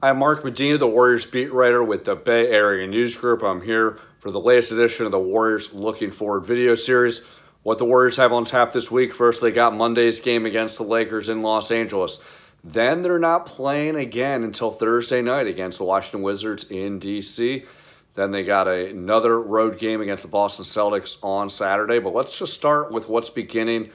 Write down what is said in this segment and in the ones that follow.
I'm Mark Medina, the Warriors beat writer with the Bay Area News Group. I'm here for the latest edition of the Warriors Looking Forward video series. What the Warriors have on tap this week: first, they got Monday's game against the Lakers in Los Angeles. Then they're not playing again until Thursday night against the Washington Wizards in D.C. Then they got another road game against the Boston Celtics on Saturday. But let's just start with what's beginning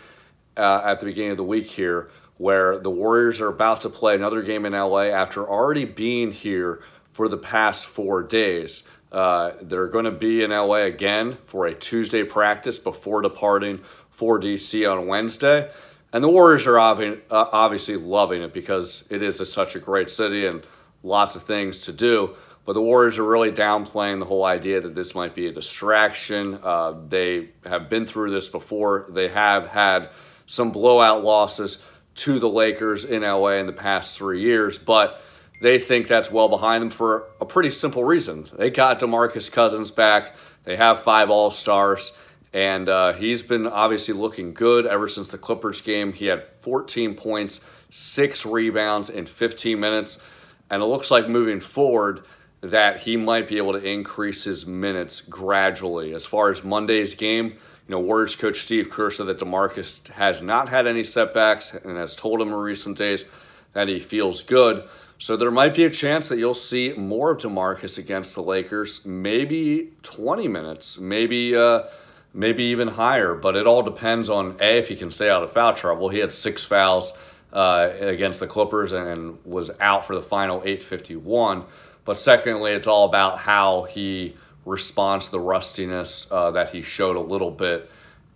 at the beginning of the week here, where the Warriors are about to play another game in LA after already being here for the past 4 days. They're going to be in LA again for a Tuesday practice before departing for DC on Wednesday. And the Warriors are obviously loving it because it is such a great city and lots of things to do. But the Warriors are really downplaying the whole idea that this might be a distraction. They have been through this before. They have had some blowout losses to the Lakers in LA in the past 3 years, but they think that's well behind them for a pretty simple reason. They got DeMarcus Cousins back. They have 5 All-Stars, and he's been obviously looking good ever since the Clippers game. He had 14 points, 6 rebounds in 15 minutes, and it looks like moving forward that he might be able to increase his minutes gradually. As far as Monday's game, Warriors coach Steve Kerr said that DeMarcus has not had any setbacks and has told him in recent days that he feels good. So there might be a chance that you'll see more of DeMarcus against the Lakers, maybe 20 minutes, maybe even higher. But it all depends on, A, if he can stay out of foul trouble. He had 6 fouls against the Clippers and was out for the final 8:51. But secondly, it's all about how he response to the rustiness that he showed a little bit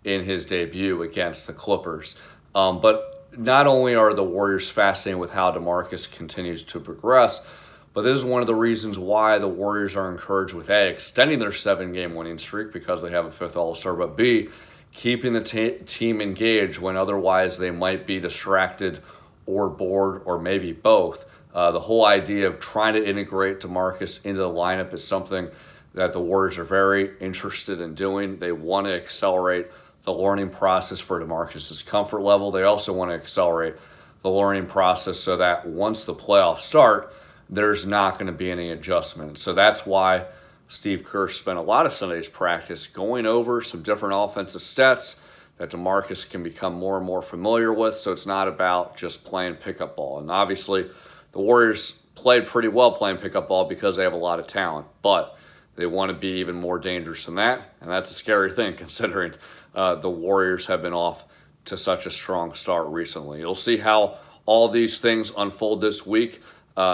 in his debut against the Clippers. But not only are the Warriors fascinated with how DeMarcus continues to progress, but this is one of the reasons why the Warriors are encouraged with A, extending their 7-game winning streak because they have a 5th All-Star, but B, keeping the team engaged when otherwise they might be distracted or bored or maybe both. The whole idea of trying to integrate DeMarcus into the lineup is something that the Warriors are very interested in doing. They want to accelerate the learning process for DeMarcus's comfort level. They also want to accelerate the learning process so that once the playoffs start, there's not going to be any adjustment. So that's why Steve Kerr spent a lot of Sunday's practice going over some different offensive stats that DeMarcus can become more and more familiar with. So it's not about just playing pickup ball. And obviously, the Warriors played pretty well playing pickup ball because they have a lot of talent. But they want to be even more dangerous than that, and that's a scary thing considering the Warriors have been off to such a strong start recently. You'll see how all these things unfold this week,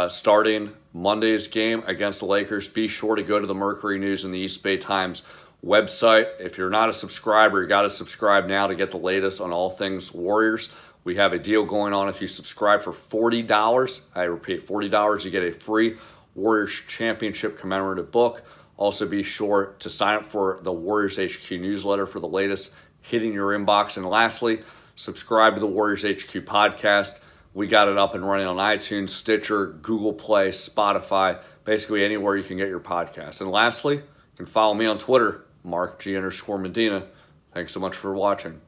starting Monday's game against the Lakers. Be sure to go to the Mercury News and the East Bay Times website. If you're not a subscriber, you got to subscribe now to get the latest on all things Warriors. We have a deal going on. If you subscribe for $40, I repeat, $40, you get a free Warriors Championship commemorative book. Also, be sure to sign up for the Warriors HQ newsletter for the latest hitting your inbox. And lastly, subscribe to the Warriors HQ podcast. We got it up and running on iTunes, Stitcher, Google Play, Spotify, basically anywhere you can get your podcast. And lastly, you can follow me on Twitter, Mark G_Medina. Thanks so much for watching.